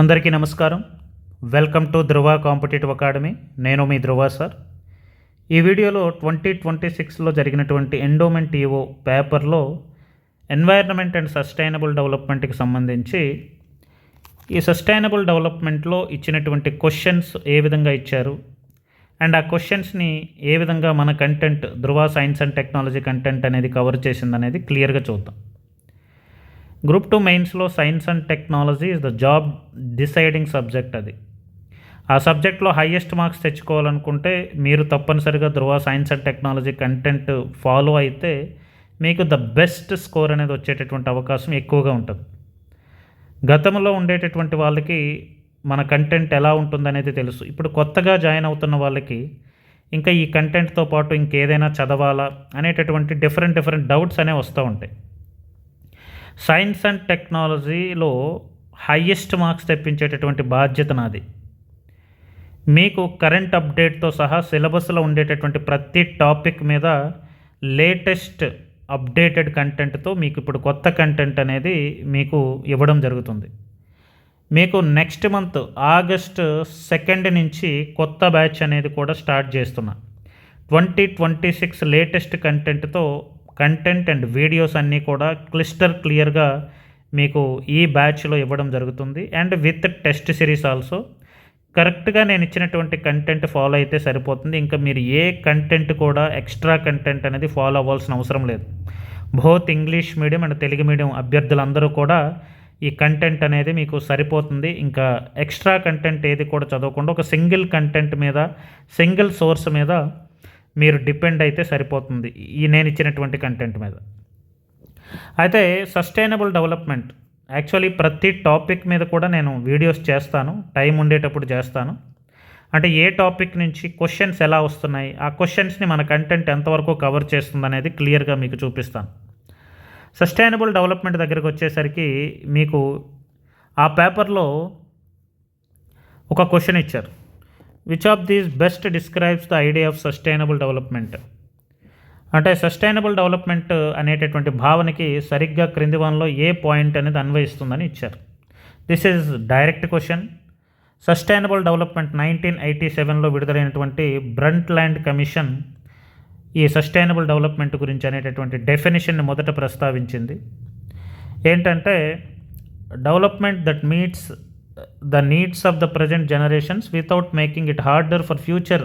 అందరికీ నమస్కారం. Welcome to Dhruva competitive academy. నేను మీ ధృవ సార్. ఈ వీడియోలో 2026లో జరిగినటువంటి ఎండోమెంట్ ఈఓ పేపర్లో ఎన్వైర్నమెంట్ అండ్ సస్టైనబుల్ డెవలప్మెంట్కి సంబంధించి ఈ సస్టైనబుల్ డెవలప్మెంట్లో ఇచ్చినటువంటి క్వశ్చన్స్ ఏ విధంగా ఇచ్చారు అండ్ ఆ క్వశ్చన్స్ని ఏ విధంగా మన content Dhruva science and technology content అనేది కవర్ చేసిందనేది క్లియర్గా చూద్దాం. గ్రూప్ 2 మెయిన్స్లో science and technology is the job deciding subject. అది ఆ సబ్జెక్ట్లో హయ్యెస్ట్ మార్క్స్ తెచ్చుకోవాలనుకుంటే మీరు తప్పనిసరిగా Dhruva science and technology content follow అయితే మీకు ద బెస్ట్ స్కోర్ అనేది వచ్చేటటువంటి అవకాశం ఎక్కువగా ఉంటుంది. గతంలో ఉండేటటువంటి వాళ్ళకి మన కంటెంట్ ఎలా ఉంటుందనేది తెలుసు. ఇప్పుడు కొత్తగా జాయిన్ అవుతున్న వాళ్ళకి ఇంకా ఈ కంటెంట్తో పాటు ఇంకేదైనా చదవాలా అనేటటువంటి డిఫరెంట్ డౌట్స్ అనేవి వస్తూ ఉంటాయి. సైన్స్ అండ్ టెక్నాలజీలో హయ్యెస్ట్ మార్క్స్ తెప్పించేటటువంటి బాధ్యత నాది. మీకు కరెంట్ అప్డేట్తో సహా సిలబస్లో ఉండేటటువంటి ప్రతి టాపిక్ మీద లేటెస్ట్ అప్డేటెడ్ కంటెంట్తో మీకు ఇప్పుడు కొత్త కంటెంట్ అనేది మీకు ఇవ్వడం జరుగుతుంది. మీకు నెక్స్ట్ మంత్ ఆగస్ట్ 2 నుంచి కొత్త బ్యాచ్ అనేది కూడా స్టార్ట్ చేస్తున్నా. 2026 లేటెస్ట్ కంటెంట్ అండ్ వీడియోస్ అన్నీ కూడా క్లియర్గా మీకు ఈ బ్యాచ్లో ఇవ్వడం జరుగుతుంది. And with test series also. కరెక్ట్గా నేను ఇచ్చినటువంటి కంటెంట్ ఫాలో అయితే సరిపోతుంది. ఇంకా మీరు ఏ కంటెంట్ కూడా ఎక్స్ట్రా కంటెంట్ అనేది ఫాలో అవ్వాల్సిన అవసరం లేదు. Both English medium and Telugu medium అభ్యర్థులందరూ కూడా ఈ కంటెంట్ అనేది మీకు సరిపోతుంది. ఇంకా ఎక్స్ట్రా కంటెంట్ ఏది కూడా చదవకుండా ఒక సింగిల్ కంటెంట్ మీద సింగిల్ సోర్స్ మీద మీరు డిపెండ్ అయితే సరిపోతుంది ఈ నేను ఇచ్చినటువంటి కంటెంట్ మీద. అయితే సస్టైనబుల్ డెవలప్మెంట్ యాక్చువల్లీ ప్రతి టాపిక్ మీద కూడా నేను వీడియోస్ చేస్తాను, టైం ఉండేటప్పుడు చేస్తాను. అంటే ఏ టాపిక్ నుంచి క్వశ్చన్స్ ఎలా వస్తున్నాయి, ఆ క్వశ్చన్స్ని మన కంటెంట్ ఎంతవరకు కవర్ చేస్తుంది అనేది క్లియర్గా మీకు చూపిస్తాను. సస్టైనబుల్ డెవలప్మెంట్ దగ్గరికి వచ్చేసరికి మీకు ఆ పేపర్లో ఒక క్వశ్చన్ ఇచ్చారు. Which of these best describes the idea of sustainable development. అంటే సస్టైనబుల్ డెవలప్మెంట్ అనేటటువంటి భావనకి సరిగ్గా క్రింది వన్లో ఏ పాయింట్ అనేది అన్వయిస్తుందని ఇచ్చారు. This is direct question. Sustainable development 1987లో విడుదలైనటువంటి బ్రంట్ల్యాండ్ కమిషన్ ఈ సస్టైనబుల్ డెవలప్మెంట్ గురించి అనేటటువంటి డెఫినేషన్ని మొదట ప్రస్తావించింది. ఏంటంటే development that meets the needs of the present generations without making it harder for future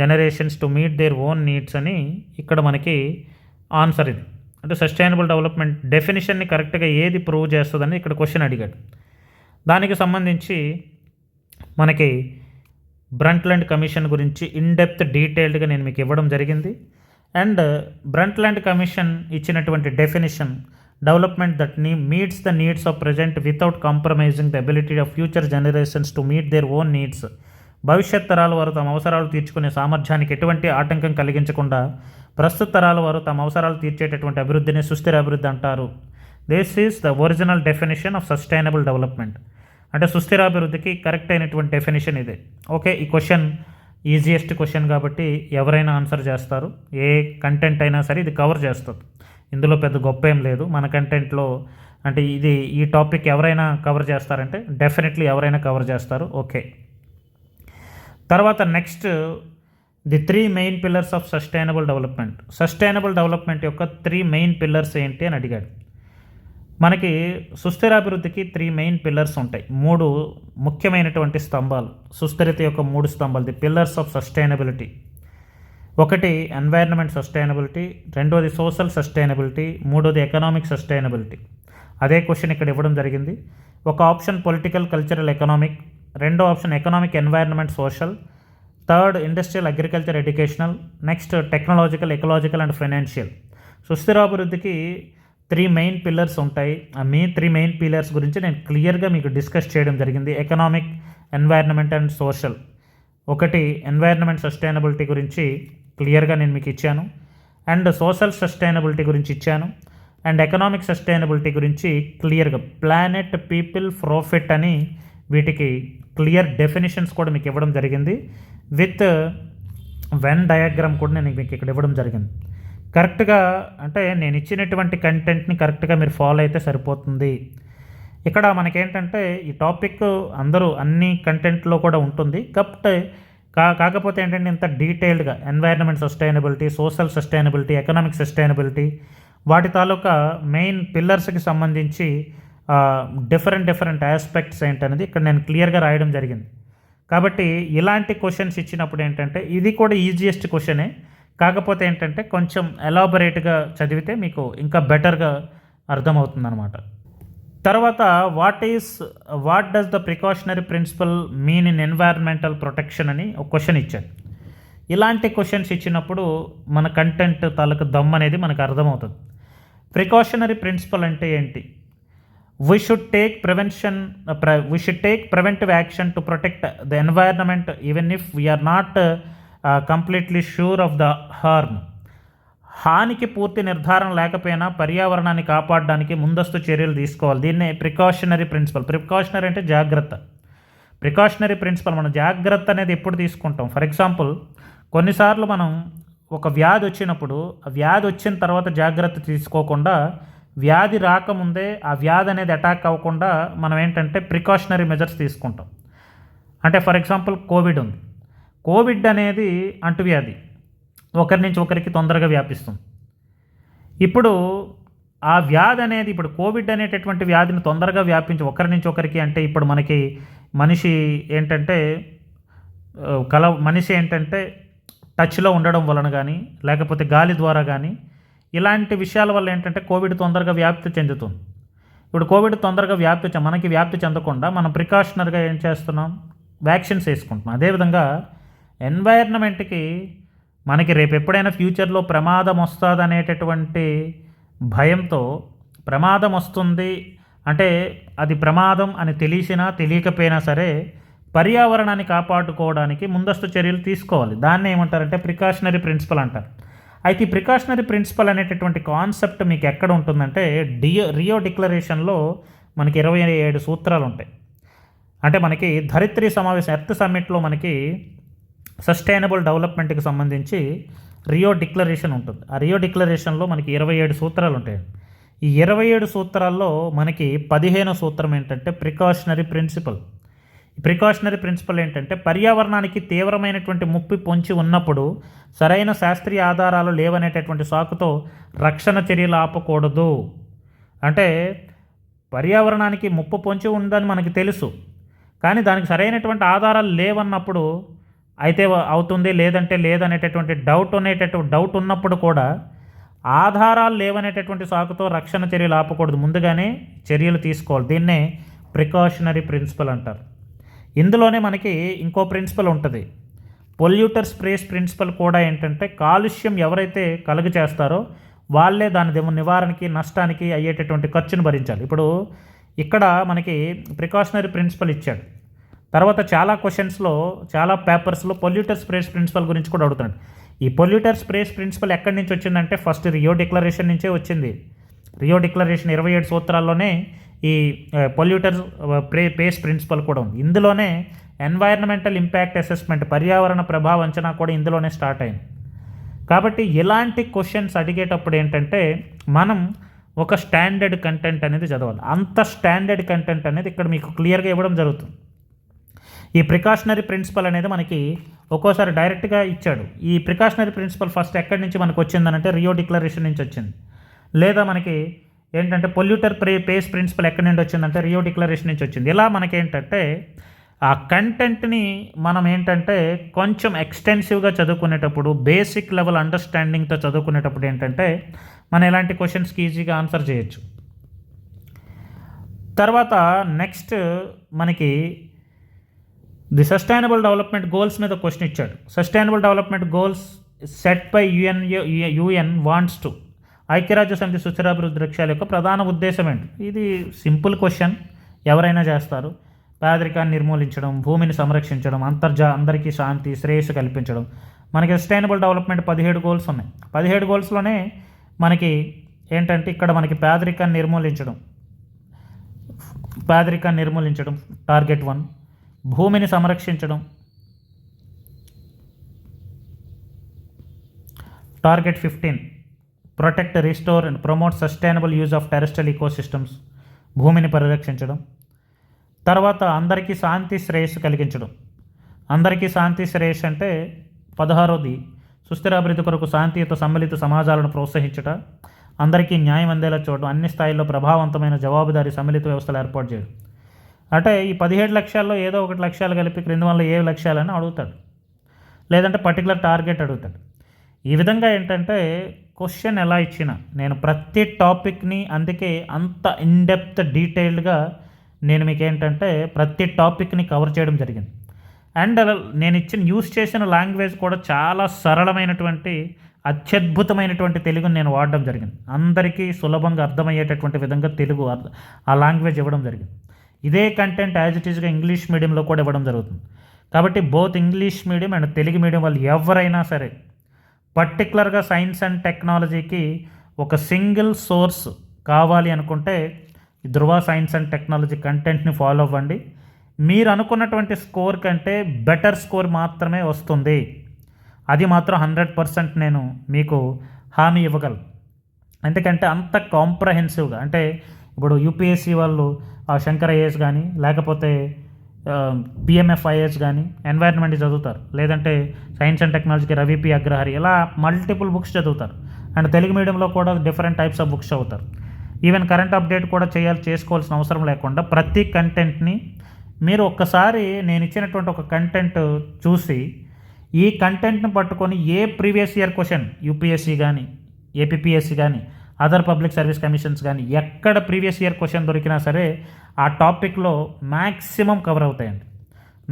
generations to meet their own needs అని ఇక్కడ మనకి ఆన్సర్ ఇది. అంటే సస్టైనబుల్ డెవలప్మెంట్ డెఫినేషన్ని కరెక్ట్గా ఏది ప్రూవ్ చేస్తుందని ఇక్కడ క్వశ్చన్ అడిగాడు. దానికి సంబంధించి మనకి బ్రంట్ల్యాండ్ కమిషన్ గురించి ఇన్డెప్త్ డీటెయిల్డ్గా నేను మీకు ఇవ్వడం జరిగింది. అండ్ బ్రంట్ల్యాండ్ కమిషన్ ఇచ్చినటువంటి definition development that meets the needs of present without compromising the ability of future generations to meet their own needs. భవిష్యత్ తరాల వారు తమ అవసరాలు తీర్చుకునే సామర్థ్యానికి ఎటువంటి ఆటంకం కలిగించకుండా ప్రస్తుత తరాల వారు తమ అవసరాలు తీర్చేటటువంటి అభివృద్ధిని సుస్థిర అభివృద్ధి అంటారు. This is the original definition of sustainable development. అంటే సుస్థిరాభివృద్ధికి కరెక్ట్ అయినటువంటి డెఫినేషన్ ఇదే. ఓకే, ఈ క్వశ్చన్ ఈజియెస్ట్ క్వశ్చన్ కాబట్టి ఎవరైనా ఆన్సర్ చేస్తారు. ఏ కంటెంట్ అయినా సరే ఇది కవర్ చేస్తుంది. ఇందులో పెద్ద గొప్ప ఏం లేదు. మన కంటెంట్లో అంటే ఈ టాపిక్ ఎవరైనా కవర్ చేస్తారంటే డెఫినెట్లీ ఎవరైనా కవర్ చేస్తారు. ఓకే, తర్వాత next the 3 main pillars of sustainable development. Sustainable development యొక్క 3 మెయిన్ పిల్లర్స్ ఏంటి అని అడిగాడు. మనకి సుస్థిరాభివృద్ధికి 3 మెయిన్ పిల్లర్స్ ఉంటాయి. 3 ముఖ్యమైనటువంటి స్తంభాలు, సుస్థిరత యొక్క 3 స్తంభాలు, ది పిల్లర్స్ ఆఫ్ సస్టైనబిలిటీ. ఒకటి ఎన్వైర్న్మెంట్ సస్టైనబిలిటీ, రెండోది సోషల్ సస్టైనబిలిటీ, మూడోది ఎకనామిక్ సస్టైనబిలిటీ. అదే క్వశ్చన్ ఇక్కడ ఇవ్వడం జరిగింది. ఒక ఆప్షన్ పొలిటికల్, కల్చరల్, ఎకనామిక్, రెండో option economic, environment, social, third industrial, agriculture, educational, next technological, ecological and financial. సుస్థిరాభివృద్ధికి 3 మెయిన్ పిల్లర్స్ ఉంటాయి. ఆ 3 మెయిన్ పిల్లర్స్ గురించి నేను క్లియర్గా మీకు డిస్కస్ చేయడం జరిగింది. Economic, environment and social. ఒకటి ఎన్వైర్న్మెంట్ సస్టైనబిలిటీ గురించి క్లియర్గా నేను మీకు ఇచ్చాను. అండ్ సోషల్ సస్టైనబిలిటీ గురించి ఇచ్చాను. అండ్ ఎకనామిక్ సస్టైనబిలిటీ గురించి క్లియర్గా ప్లానెట్, పీపుల్, ప్రాఫిట్ అని వీటికి క్లియర్ డెఫినేషన్స్ కూడా మీకు ఇవ్వడం జరిగింది. విత్ వెన్ డయాగ్రామ్ కూడా నేను మీకు ఇక్కడ ఇవ్వడం జరిగింది. కరెక్ట్గా అంటే నేను ఇచ్చినటువంటి కంటెంట్ని కరెక్ట్గా మీరు ఫాలో అయితే సరిపోతుంది. ఇక్కడ మనకేంటంటే ఈ టాపిక్ అందరూ అన్ని కంటెంట్లో కూడా ఉంటుంది. కాకపోతే ఏంటంటే ఇంత డీటెయిల్డ్గా environment sustainability, social sustainability, economic sustainability, వాటి తాలూకా మెయిన్ పిల్లర్స్కి సంబంధించి డిఫరెంట్ ఆస్పెక్ట్స్ ఏంటనేది ఇక్కడ నేను క్లియర్గా రాయడం జరిగింది. కాబట్టి ఇలాంటి క్వశ్చన్స్ ఇచ్చినప్పుడు ఏంటంటే ఇది కూడా ఈజియెస్ట్ క్వశ్చనే, కాకపోతే ఏంటంటే కొంచెం ఎలాబొరేట్గా చదివితే మీకు ఇంకా బెటర్గా అర్థమవుతుందన్నమాట. తర్వాత what does the precautionary principle mean in environmental protection అని ఒక క్వశ్చన్ ఇచ్చారు. ఇలాంటి క్వశ్చన్స్ ఇచ్చినప్పుడు మన కంటెంట్ తాలూకు దమ్ అనేది మనకు అర్థమవుతుంది. ప్రికాషనరీ ప్రిన్సిపల్ అంటే ఏంటి? we should take preventive action to protect the environment even if we are not completely sure of the harm. హానికి పూర్తి నిర్ధారణ లేకపోయినా పర్యావరణాన్ని కాపాడడానికి ముందస్తు చర్యలు తీసుకోవాలి. దీన్నే ప్రికాషనరీ ప్రిన్సిపల్. ప్రికాషనరీ అంటే జాగ్రత్త. ప్రికాషనరీ ప్రిన్సిపల్ మనం జాగ్రత్త అనేది ఎప్పుడు తీసుకుంటాం? ఫర్ ఎగ్జాంపుల్, కొన్నిసార్లు మనం ఒక వ్యాధి వచ్చినప్పుడు ఆ వ్యాధి వచ్చిన తర్వాత జాగ్రత్త తీసుకోకుండా వ్యాధి రాకముందే ఆ వ్యాధి అనేది అటాక్ అవ్వకుండా మనం ఏంటంటే ప్రికాషనరీ మెజర్స్ తీసుకుంటాం. అంటే ఫర్ ఎగ్జాంపుల్ కోవిడ్ ఉంది. కోవిడ్ అనేది అంటువ్యాధి, ఒకరి నుంచి ఒకరికి తొందరగా వ్యాపిస్తుంది. ఇప్పుడు ఆ వ్యాధి అనేది ఇప్పుడు కోవిడ్ అనేటటువంటి వ్యాధిని తొందరగా వ్యాపించి ఒకరి నుంచి ఒకరికి అంటే ఇప్పుడు మనకి మనిషి ఏంటంటే టచ్లో ఉండడం వలన కానీ లేకపోతే గాలి ద్వారా కానీ ఇలాంటి విషయాల వల్ల ఏంటంటే కోవిడ్ తొందరగా వ్యాప్తి చెందుతుంది. ఇప్పుడు కోవిడ్ తొందరగా మనకి వ్యాప్తి చెందకుండా మనం ప్రికాషనరీగా ఏం చేస్తున్నాం? వ్యాక్సిన్స్ వేసుకుంటున్నాం. అదేవిధంగా ఎన్వైర్న్మెంట్కి మనకి రేపు ఎప్పుడైనా ఫ్యూచర్లో ప్రమాదం వస్తుంది అనేటటువంటి భయంతో, ప్రమాదం వస్తుంది అంటే అది ప్రమాదం అని తెలియకపోయినా సరే పర్యావరణాన్ని కాపాడుకోవడానికి ముందస్తు చర్యలు తీసుకోవాలి. దాన్ని ఏమంటారంటే ప్రికాషనరీ ప్రిన్సిపల్ అంటారు. అయితే ఈ ప్రికాషనరీ ప్రిన్సిపల్ అనేటటువంటి కాన్సెప్ట్ మీకు ఎక్కడ ఉంటుందంటే రియో డిక్లరేషన్లో మనకి 27 సూత్రాలు ఉంటాయి. అంటే మనకి ధరిత్రి సమావేశం ఎర్త్ సమ్మిట్లో మనకి సస్టైనబుల్ డెవలప్మెంట్కి సంబంధించి రియో డిక్లరేషన్ ఉంటుంది. ఆ రియో డిక్లరేషన్లో మనకి 27 సూత్రాలు ఉంటాయి. ఈ 27 సూత్రాల్లో మనకి 15వ సూత్రం ఏంటంటే ప్రికాషనరీ ప్రిన్సిపల్. ప్రికాషనరీ ప్రిన్సిపల్ ఏంటంటే పర్యావరణానికి తీవ్రమైనటువంటి ముప్పు పొంచి ఉన్నప్పుడు సరైన శాస్త్రీయ ఆధారాలు లేవనేటటువంటి సాకుతో రక్షణ చర్యలు ఆపకూడదు. అంటే పర్యావరణానికి ముప్పు పొంచి ఉందని మనకి తెలుసు, కానీ దానికి సరైనటువంటి ఆధారాలు లేవన్నప్పుడు అయితే అవుతుంది, లేదంటే లేదనేటటువంటి డౌట్ ఉన్నప్పుడు కూడా ఆధారాలు లేవనేటటువంటి సాకుతో రక్షణ చర్యలు ఆపకూడదు, ముందుగానే చర్యలు తీసుకోవాలి. దీన్నే ప్రికాషనరీ ప్రిన్సిపల్ అంటారు. ఇందులోనే మనకి ఇంకో ప్రిన్సిపల్ ఉంటుంది, పొల్యూటర్ స్ప్రేస్ ప్రిన్సిపల్. కూడా ఏంటంటే కాలుష్యం ఎవరైతే కలుగ చేస్తారో వాళ్ళే దాని నివారణకి నష్టానికి అయ్యేటటువంటి ఖర్చును భరించాలి. ఇప్పుడు ఇక్కడ మనకి ప్రికాషనరీ ప్రిన్సిపల్ ఇచ్చాడు. తర్వాత చాలా క్వశ్చన్స్లో చాలా పేపర్స్లో పొల్యూటర్ స్ప్రేస్ ప్రిన్సిపల్ గురించి కూడా అడుగుతున్నాడు. ఈ పొల్యూటర్ స్ప్రేస్ ప్రిన్సిపల్ ఎక్కడి నుంచి వచ్చిందంటే ఫస్ట్ రియో డిక్లరేషన్ నుంచే వచ్చింది. రియో డిక్లరేషన్ 27 సూత్రాల్లోనే ఈ పొల్యూటర్ పేస్ ప్రిన్సిపల్ కూడా ఉంది. ఇందులోనే ఎన్వైరన్మెంటల్ ఇంపాక్ట్ అసెస్మెంట్, పర్యావరణ ప్రభావ అంచనా కూడా ఇందులోనే స్టార్ట్ అయింది. కాబట్టి ఇలాంటి క్వశ్చన్స్ అడిగేటప్పుడు ఏంటంటే మనం ఒక స్టాండర్డ్ కంటెంట్ అనేది చదవాలి. అంత స్టాండర్డ్ కంటెంట్ అనేది ఇక్కడ మీకు క్లియర్గా ఇవ్వడం జరుగుతుంది. ఈ ప్రికాషనరీ ప్రిన్సిపల్ అనేది మనకి ఒక్కోసారి డైరెక్ట్గా ఇచ్చాడు. ఈ ప్రికాషనరీ ప్రిన్సిపల్ ఫస్ట్ ఎక్కడి నుంచి మనకు వచ్చిందనంటే రియో డిక్లరేషన్ నుంచి వచ్చింది. లేదా మనకి ఏంటంటే పొల్యూటర్ పేస్ ప్రిన్సిపల్ ఎక్కడి నుండి వచ్చిందంటే రియో డిక్లరేషన్ నుంచి వచ్చింది. ఇలా మనకేంటంటే ఆ కంటెంట్ని మనం ఏంటంటే కొంచెం ఎక్స్టెన్సివ్గా చదువుకునేటప్పుడు, బేసిక్ లెవెల్ అండర్స్టాండింగ్తో చదువుకునేటప్పుడు ఏంటంటే మనం ఇలాంటి క్వశ్చన్స్కి ఈజీగా ఆన్సర్ చేయొచ్చు. తర్వాత నెక్స్ట్ మనకి ది సస్టైనబుల్ డెవలప్మెంట్ గోల్స్ మీద క్వశ్చన్ ఇచ్చాడు. Sustainable development goals set by UN wants to, ఐక్యరాజ్య సమితి సుస్థిరాభివృద్ధి లక్ష్యాల యొక్క ప్రధాన ఉద్దేశం ఏంటి? ఇది సింపుల్ క్వశ్చన్, ఎవరైనా చేస్తారు. పేదరికాన్ని నిర్మూలించడం, భూమిని సంరక్షించడం, అందరికీ శాంతి శ్రేయస్సు కల్పించడం. మనకి సస్టైనబుల్ డెవలప్మెంట్ 17 గోల్స్ ఉన్నాయి. 17 గోల్స్లోనే మనకి ఏంటంటే ఇక్కడ మనకి పేదరికాన్ని నిర్మూలించడం టార్గెట్ 1, భూమిని సంరక్షించడం target 15, protect, restore and promote sustainable use of terrestrial ecosystems, భూమిని పరిరక్షించడం, తర్వాత అందరికీ శాంతి శ్రేయస్సు కలిగించడం. అందరికీ శాంతి శ్రేయస్సు అంటే 16వది సుస్థిరాభివృద్ధి కొరకు శాంతియుత సమ్మిళిత సమాజాలను ప్రోత్సహించుట, అందరికీ న్యాయం అందేలా చూడడం, అన్ని స్థాయిల్లో ప్రభావవంతమైన జవాబుదారీ సమ్మిళిత వ్యవస్థలు ఏర్పాటు చేయడం. అంటే ఈ 17 లక్ష్యాల్లో ఏదో ఒకటి లక్ష్యాలు కలిపి క్రింది వల్ల ఏ లక్ష్యాలని అడుగుతాడు, లేదంటే పర్టికులర్ టార్గెట్ అడుగుతాడు. ఈ విధంగా ఏంటంటే క్వశ్చన్ ఎలా ఇచ్చినా నేను ప్రతి టాపిక్ని అందుకే అంత ఇన్డెప్త్ డీటెయిల్డ్గా నేను మీకు ఏంటంటే ప్రతి టాపిక్ని కవర్ చేయడం జరిగింది. అండ్ నేను యూస్ చేసిన లాంగ్వేజ్ కూడా చాలా సరళమైనటువంటి అత్యద్భుతమైనటువంటి తెలుగుని నేను వాడడం జరిగింది. అందరికీ సులభంగా అర్థమయ్యేటటువంటి విధంగా తెలుగు ఆ లాంగ్వేజ్ ఇవ్వడం జరిగింది. ఇదే కంటెంట్ యాజ్ ఇట్ ఈస్గా ఇంగ్లీష్ మీడియంలో కూడా ఇవ్వడం జరుగుతుంది. కాబట్టి both English medium and Telugu medium వాళ్ళు ఎవరైనా సరే పర్టికులర్గా సైన్స్ అండ్ టెక్నాలజీకి ఒక సింగిల్ సోర్స్ కావాలి అనుకుంటే ధృవ సైన్స్ అండ్ టెక్నాలజీ కంటెంట్ని ఫాలో అవ్వండి. మీరు అనుకున్నటువంటి స్కోర్ కంటే బెటర్ స్కోర్ మాత్రమే వస్తుంది. అది మాత్రం 100% నేను మీకు హామీ ఇవ్వగలను. ఎందుకంటే అంత కాంప్రహెన్సివ్గా, అంటే ఇప్పుడు యూపీఎస్సీ వాళ్ళు శంకర్ ఐఏఎస్ కానీ లేకపోతే పిఎంఎఫ్ఐఎస్ కానీ ఎన్వైర్న్మెంట్ చదువుతారు, లేదంటే సైన్స్ అండ్ టెక్నాలజీకి రవి పి అగ్రహారి, ఇలా మల్టిపుల్ బుక్స్ చదువుతారు. అండ్ తెలుగు మీడియంలో కూడా డిఫరెంట్ టైప్స్ ఆఫ్ బుక్స్ చదువుతారు. ఈవెన్ కరెంట్ అప్డేట్ కూడా చేసుకోవాల్సిన అవసరం లేకుండా ప్రతి కంటెంట్ని మీరు ఒక్కసారి నేను ఇచ్చినటువంటి ఒక కంటెంట్ చూసి ఈ కంటెంట్ని పట్టుకొని ఏ ప్రీవియస్ ఇయర్ క్వశ్చన్ యూపీఎస్సీ కానీ ఏపీపీఎస్సీ కానీ అదర్ పబ్లిక్ సర్వీస్ కమిషన్స్ కానీ ఎక్కడ ప్రీవియస్ ఇయర్ క్వశ్చన్ దొరికినా సరే ఆ టాపిక్లో మ్యాక్సిమం కవర్ అవుతాయండి.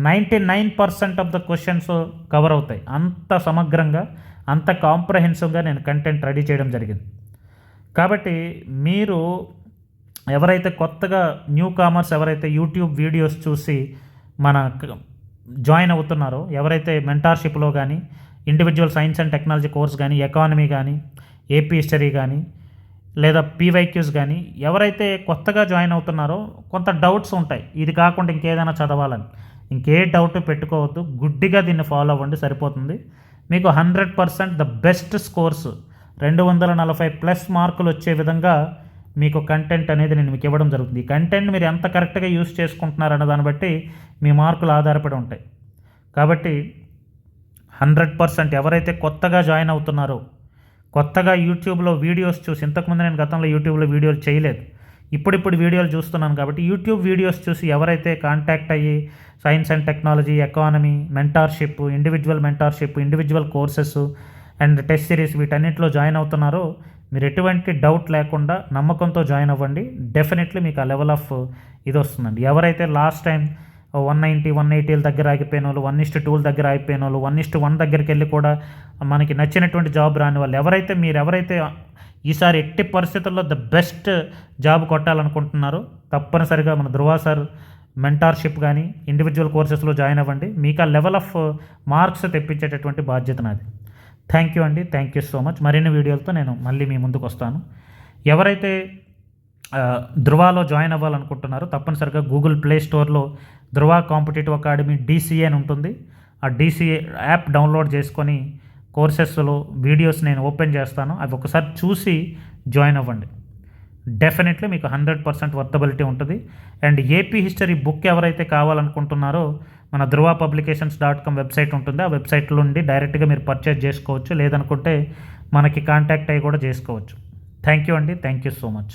99% ఆఫ్ ద క్వశ్చన్స్ కవర్ అవుతాయి. అంత సమగ్రంగా అంత కాంప్రహెన్సివ్గా నేను కంటెంట్ రెడీ చేయడం జరిగింది. కాబట్టి మీరు ఎవరైతే కొత్తగా న్యూ కామర్స్ ఎవరైతే యూట్యూబ్ వీడియోస్ చూసి మన జాయిన్ అవుతున్నారో, ఎవరైతే మెంటార్షిప్లో కానీ individual science and technology course కానీ ఎకానమీ కానీ ఏపీ హిస్టరీ కానీ లేదా పీవైక్యూస్ కానీ ఎవరైతే కొత్తగా జాయిన్ అవుతున్నారో కొంత డౌట్స్ ఉంటాయి, ఇది కాకుండా ఇంకేదైనా చదవాలని. ఇంకే డౌట్ పెట్టుకోవద్దు, గుడ్డిగా దీన్ని ఫాలో అవ్వండి, సరిపోతుంది. మీకు 100% ద బెస్ట్ స్కోర్స్ 240+ మార్కులు వచ్చే విధంగా మీకు కంటెంట్ అనేది నేను మీకు ఇవ్వడం జరుగుతుంది. ఈ కంటెంట్ మీరు ఎంత కరెక్ట్గా యూస్ చేసుకుంటున్నారన్న దాన్ని బట్టి మీ మార్కులు ఆధారపడి ఉంటాయి. కాబట్టి 100% ఎవరైతే కొత్తగా జాయిన్ అవుతున్నారో, కొత్తగా యూట్యూబ్లో వీడియోస్ చూసి, ఇంతకుముందు నేను గతంలో యూట్యూబ్లో వీడియోలు చేయలేదు, ఇప్పుడు వీడియోలు చూస్తున్నాను. కాబట్టి యూట్యూబ్ వీడియోస్ చూసి ఎవరైతే కాంటాక్ట్ అయ్యి science and technology, economy, mentorship, individual courses and test series వీటన్నిటిలో జాయిన్ అవుతున్నారో మీరు ఎటువంటి డౌట్ లేకుండా నమ్మకంతో జాయిన్ అవ్వండి. డెఫినెట్లీ మీకు ఆ లెవెల్ ఆఫ్ ఇది వస్తుందండి. ఎవరైతే లాస్ట్ టైం 190, 180 దగ్గర ఆగిపోయిన వాళ్ళు, 1:2 దగ్గర ఆగిపోయిన వాళ్ళు, 1:1 దగ్గరికి వెళ్ళి కూడా మనకి నచ్చినటువంటి జాబ్ రాని వాళ్ళు, ఎవరైతే ఈసారి ఎట్టి పరిస్థితుల్లో ద బెస్ట్ జాబ్ కొట్టాలనుకుంటున్నారో తప్పనిసరిగా మన ధృవ సార్ మెంటార్షిప్ కానీ ఇండివిజువల్ కోర్సెస్లో జాయిన్ అవ్వండి. మీకు ఆ లెవెల్ ఆఫ్ మార్క్స్ తెప్పించేటటువంటి బాధ్యత నాది. థ్యాంక్ యూ అండి, థ్యాంక్ యూ సో మచ్. మరిన్ని వీడియోలతో నేను మళ్ళీ మీ ముందుకు వస్తాను. ఎవరైతే ధృవాలో జాయిన్ అవ్వాలనుకుంటున్నారో తప్పనిసరిగా గూగుల్ ప్లే స్టోర్లో ధృవ కాంపిటేటివ్ అకాడమీ DCA అని ఉంటుంది. ఆ DCA యాప్ డౌన్లోడ్ చేసుకొని కోర్సెస్లో వీడియోస్ నేను ఓపెన్ చేస్తాను, అవి ఒకసారి చూసి జాయిన్ అవ్వండి. డెఫినెట్లీ మీకు 100% వర్తబిలిటీ ఉంటుంది. అండ్ ఏపీ హిస్టరీ బుక్ ఎవరైతే కావాలనుకుంటున్నారో మన dhruvapublications.com వెబ్సైట్ ఉంటుంది. ఆ వెబ్సైట్ నుండి డైరెక్ట్గా మీరు పర్చేజ్ చేసుకోవచ్చు, లేదనుకుంటే మనకి కాంటాక్ట్ అయ్యి కూడా చేసుకోవచ్చు. థ్యాంక్ యూ అండి, థ్యాంక్ యూ సో మచ్.